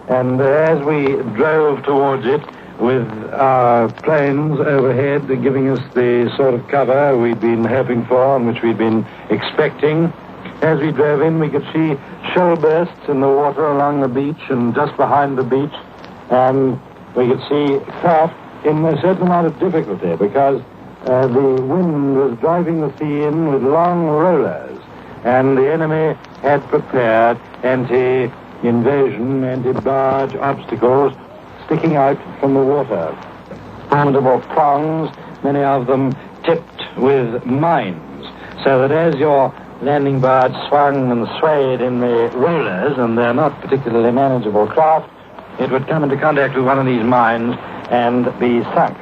And as we drove towards it, with our planes overhead giving us the sort of cover we'd been hoping for and which we'd been expecting, as we drove in, we could see shell bursts in the water along the beach and just behind the beach, and we could see craft in a certain amount of difficulty because the wind was driving the sea in with long rollers, and the enemy had prepared anti-invasion, anti-barge obstacles sticking out from the water. Formidable prongs, many of them tipped with mines, so that as your landing barge swung and swayed in the rollers, and they're not particularly manageable craft, it would come into contact with one of these mines and be sunk.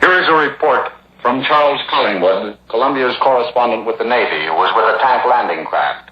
Here is a report from Charles Collingwood, Columbia's correspondent with the Navy, who was with a tank landing craft.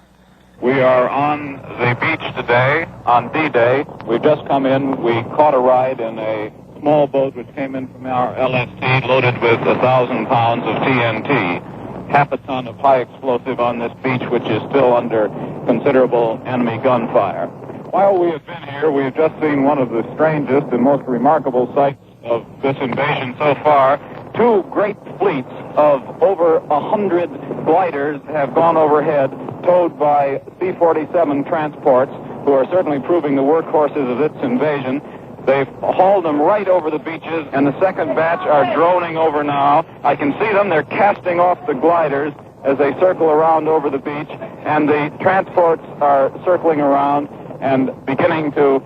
We are on the beach today, on D-Day. We've just come in. We caught a ride in a small boat which came in from our LST loaded with 1,000 pounds of TNT, half a ton of high explosive on this beach, which is still under considerable enemy gunfire. While we have been here, we've just seen one of the strangest and most remarkable sights of this invasion so far. Two great fleets of over 100 gliders have gone overhead, towed by C-47 transports, who are certainly proving the workhorses of this invasion. They've hauled them right over the beaches, and the second batch are droning over now. I can see them. They're casting off the gliders as they circle around over the beach, and the transports are circling around and beginning to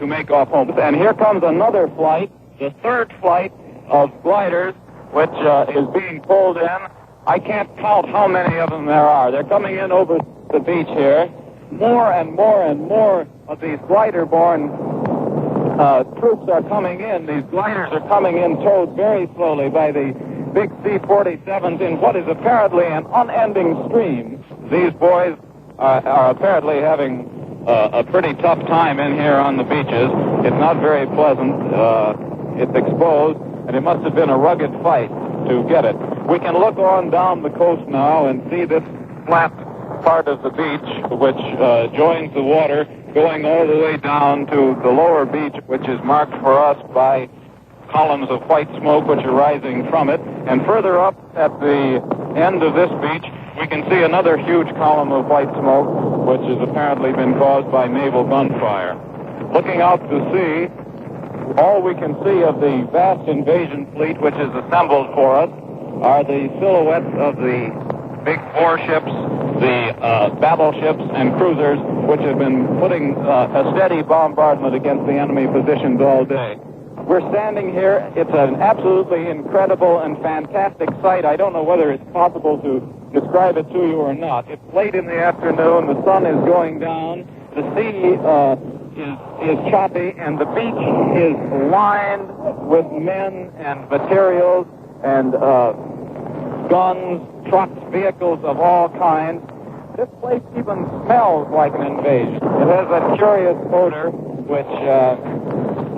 make off home. And here comes another flight, the third flight of gliders, which is being pulled in. I can't count how many of them there are. They're coming in over the beach here. More and more and more of these glider-borne troops are coming in. These gliders are coming in towed very slowly by the big C-47s in what is apparently an unending stream. These boys are apparently having a pretty tough time in here on the beaches. It's not very pleasant. It's exposed, and it must have been a rugged fight to get it. We can look on down the coast now and see this flat part of the beach, which joins the water, going all the way down to the lower beach, which is marked for us by columns of white smoke which are rising from it. And further up at the end of this beach, we can see another huge column of white smoke, which has apparently been caused by naval gunfire. Looking out to sea, all we can see of the vast invasion fleet which is assembled for us are the silhouettes of the big warships, the battleships and cruisers, which have been putting a steady bombardment against the enemy positions all day. We're standing here. It's an absolutely incredible and fantastic sight. I don't know whether it's possible to describe it to you or not. It's late in the afternoon. The sun is going down. The sea is choppy, and the beach is lined with men and materials and guns, trucks, vehicles of all kinds. This place even smells like an invasion. It has that curious odor which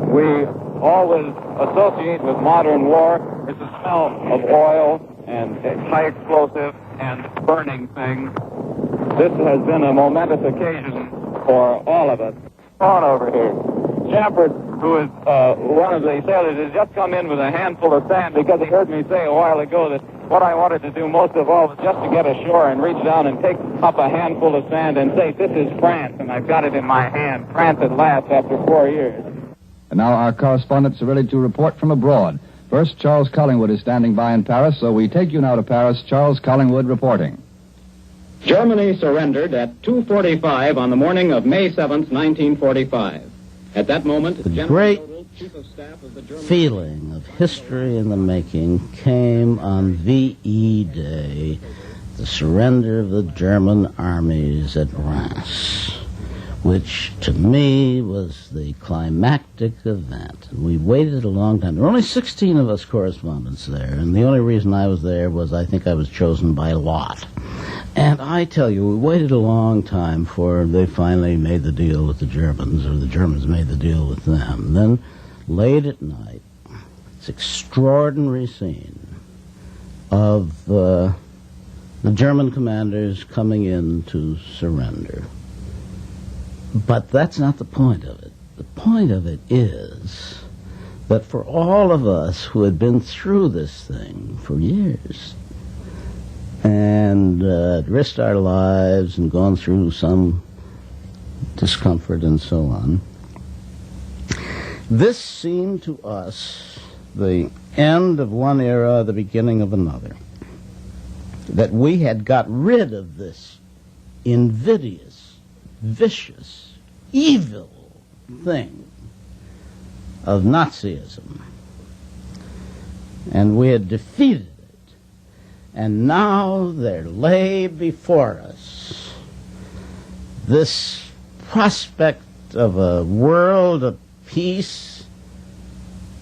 we always associate with modern war. It's a smell of oil and high explosive and burning things. This has been a momentous occasion for all of us. On over here. Champert, who is one of the sailors, has just come in with a handful of sand because he heard me say a while ago that what I wanted to do most of all was just to get ashore and reach down and take up a handful of sand and say, this is France, and I've got it in my hand. France at last after 4 years. And now our correspondents are ready to report from abroad. First, Charles Collingwood is standing by in Paris, so we take you now to Paris. Charles Collingwood reporting. Germany surrendered at 2:45 on the morning of May 7th, 1945. At that moment, the great Chief of Staff of the German feeling of history in the making came on VE Day, the surrender of the German armies at Reims, which to me was the climactic event. We waited a long time. There were only 16 of us correspondents there, and the only reason I was there was I think I was chosen by lot. And I tell you, we waited a long time for they finally made the deal with the Germans, or the Germans made the deal with them. Then, late at night, this extraordinary scene of the German commanders coming in to surrender. But that's not the point of it. point of it is that for all of us who had been through this thing for years and risked our lives and gone through some discomfort and so on, this seemed to us the end of one era, the beginning of another. That we had got rid of this invidious, vicious, evil thing of Nazism. And we had defeated it. And now there lay before us this prospect of a world of peace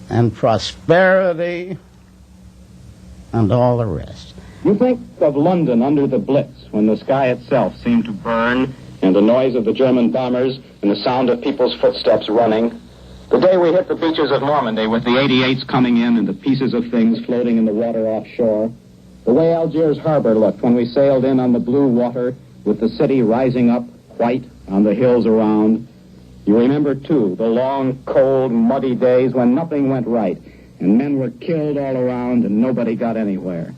and prosperity and all the rest. You think of London under the Blitz, when the sky itself seemed to burn, and the noise of the German bombers, and the sound of people's footsteps running. The day we hit the beaches of Normandy with the 88s coming in and the pieces of things floating in the water offshore. The way Algiers harbor looked when we sailed in on the blue water with the city rising up white on the hills around. You remember, too, the long, cold, muddy days when nothing went right, and men were killed all around and nobody got anywhere.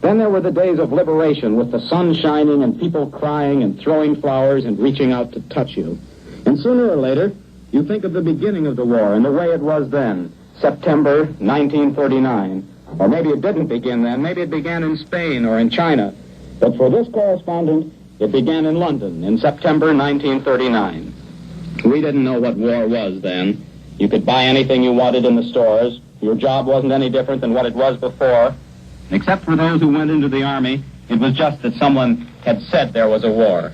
Then there were the days of liberation with the sun shining and people crying and throwing flowers and reaching out to touch you. And sooner or later, you think of the beginning of the war and the way it was then, September 1939. Or maybe it didn't begin then. Maybe it began in Spain or in China. But for this correspondent, it began in London in September 1939. We didn't know what war was then. You could buy anything you wanted in the stores. Your job wasn't any different than what it was before. Except for those who went into the army, it was just that someone had said there was a war.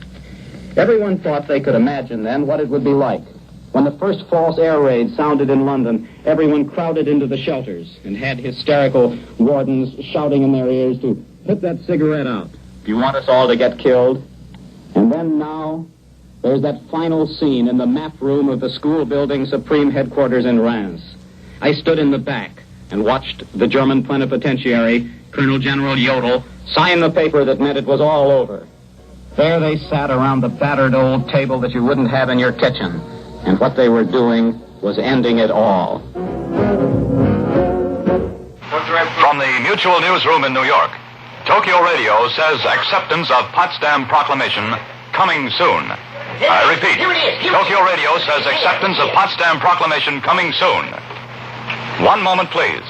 Everyone thought they could imagine then what it would be like. When the first false air raid sounded in London, everyone crowded into the shelters and had hysterical wardens shouting in their ears to put that cigarette out. Do you want us all to get killed? And then now, there's that final scene in the map room of the school building supreme headquarters in Reims. I stood in the back and watched the German plenipotentiary, Colonel General Jodl, sign the paper that meant it was all over. There they sat around the battered old table that you wouldn't have in your kitchen, and what they were doing was ending it all. From the Mutual Newsroom in New York, Tokyo Radio says acceptance of Potsdam Proclamation coming soon. I repeat, Tokyo Radio says acceptance of Potsdam Proclamation coming soon. One moment, please.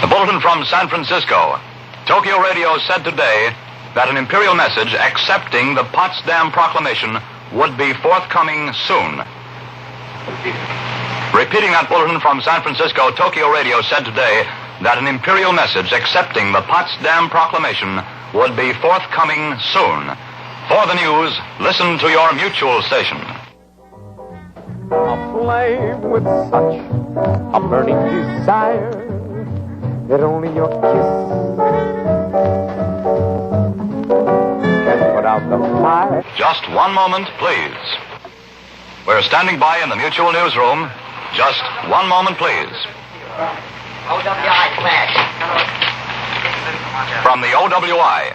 A bulletin from San Francisco. Tokyo Radio said today that an imperial message accepting the Potsdam Proclamation would be forthcoming soon. Repeating that bulletin from San Francisco, Tokyo Radio said today that an imperial message accepting the Potsdam Proclamation would be forthcoming soon. For the news, listen to your Mutual station. Aflame with such a burning desire that only your kiss can put out the fire. Just one moment, please. We're standing by in the Mutual Newsroom. Just one moment, please. OWI flash. From the OWI,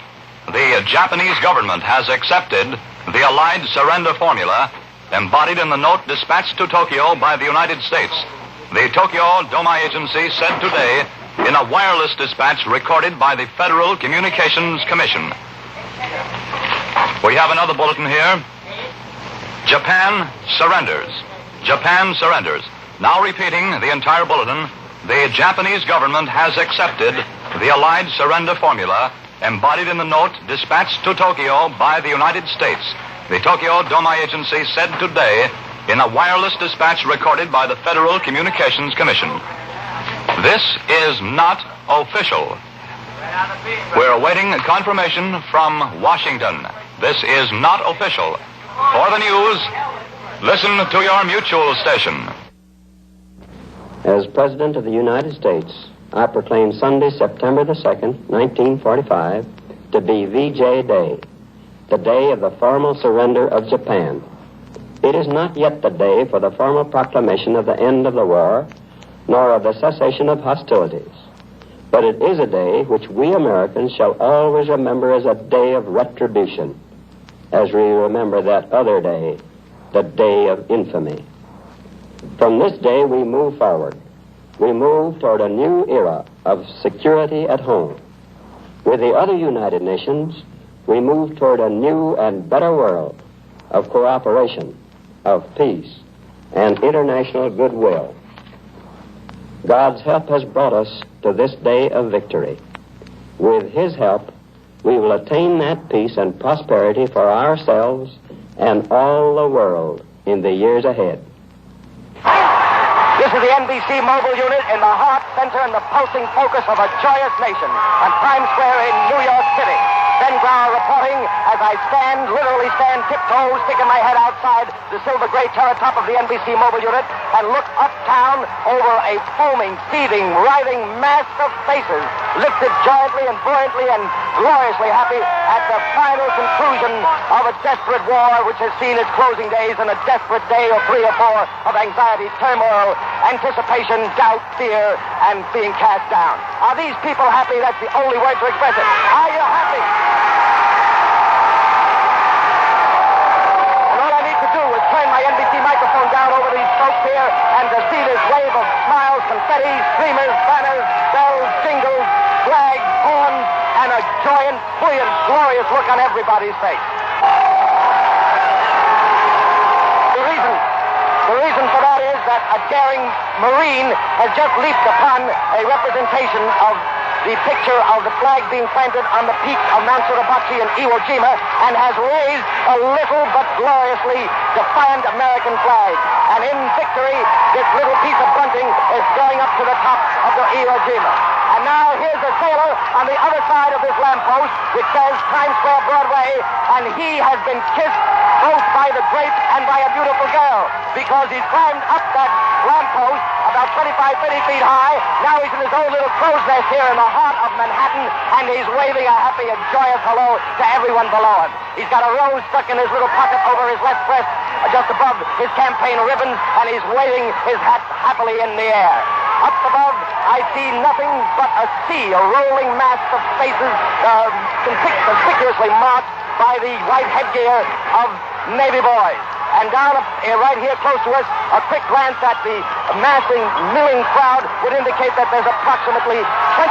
the Japanese government has accepted the Allied surrender formula embodied in the note dispatched to Tokyo by the United States. The Tokyo Domai Agency said today in a wireless dispatch recorded by the Federal Communications Commission. We have another bulletin here. Japan surrenders. Japan surrenders. Now repeating the entire bulletin, the Japanese government has accepted the Allied surrender formula embodied in the note dispatched to Tokyo by the United States. The Tokyo Domai Agency said today in a wireless dispatch recorded by the Federal Communications Commission. This is not official. We're awaiting confirmation from Washington. This is not official. For the news, listen to your Mutual station. As President of the United States, I proclaim Sunday, September the 2nd, 1945, to be VJ Day, the day of the formal surrender of Japan. It is not yet the day for the formal proclamation of the end of the war, nor of the cessation of hostilities. But it is a day which we Americans shall always remember as a day of retribution, as we remember that other day, the day of infamy. From this day we move forward. We move toward a new era of security at home. With the other United Nations, we move toward a new and better world of cooperation, of peace, and international goodwill. God's help has brought us to this day of victory. With His help, we will attain that peace and prosperity for ourselves and all the world in the years ahead. This is the NBC mobile unit in the heart, center, and the pulsing focus of a joyous nation on Times Square in New York City. Ben Grauer reporting as I literally stand tiptoe, sticking my head outside the silver gray turret top of the NBC mobile unit and look uptown over a foaming, seething, writhing mass of faces, lifted joyfully and buoyantly and gloriously happy at the final conclusion of a desperate war which has seen its closing days and a desperate day or 3 or 4 of anxiety, turmoil, anticipation, doubt, fear, and being cast down. Are these people happy? That's the only word to express it. Are you happy? And all I need to do is turn my NBC microphone down over these folks here and to see this wave of smiles, confetti, streamers, banners, bells, jingles, flags, horns, and a joyous, buoyant, glorious look on everybody's face. The reason for that is that a daring Marine has just leaped upon a representation of the picture of the flag being planted on the peak of Mount Suribachi in Iwo Jima and has raised a little but gloriously defiant American flag. And in victory, this little piece of bunting is going up to the top of the Iwo Jima. And now here's a sailor on the other side of this lamppost which says Times Square Broadway, and he has been kissed both by the grape and by a beautiful girl because he's climbed up that lamppost about 25, 30 feet high. Now he's in his own little crow's nest here in the heart of Manhattan, and he's waving a happy and joyous hello to everyone below him. He's got a rose stuck in his little pocket over his left breast, just above his campaign ribbons, and he's waving his hat happily in the air. Up above, I see nothing but a sea, a rolling mass of faces conspicuously marked by the white headgear of Navy boys. And down right here close to us, a quick glance at the massing, milling crowd would indicate that there's approximately 20%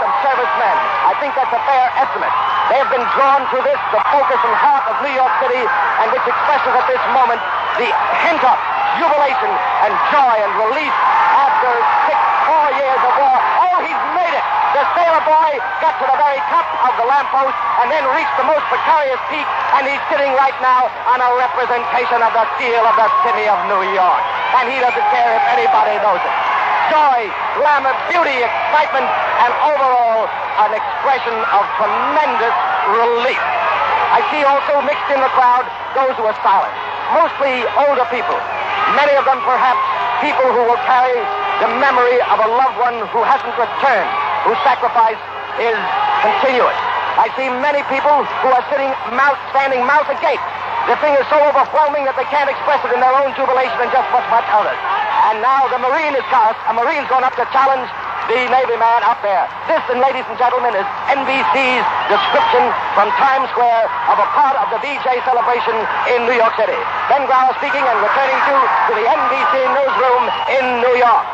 of servicemen. I think that's a fair estimate. They have been drawn to this, the focus and heart of New York City, and which expresses at this moment the hint of jubilation and joy and relief after 4 years of war. Oh, he's made it! The sailor boy got to the very top of the lamppost and then reached the most precarious peak, and he's sitting right now on a representation of the seal of the city of New York. And he doesn't care if anybody knows it. Joy, glamour, beauty, excitement, and overall an expression of tremendous relief. I see also mixed in the crowd those who are silent, mostly older people. Many of them perhaps people who will carry the memory of a loved one who hasn't returned, whose sacrifice is continuous. I see many people who are standing mouth agape. The thing is so overwhelming that they can't express it in their own jubilation and just much others. And now the Marine is cast. A Marine's going up to challenge the Navy man up there. This, and ladies and gentlemen, is NBC's description from Times Square of a part of the VJ celebration in New York City. Ben Grauer speaking and returning to the NBC newsroom in New York.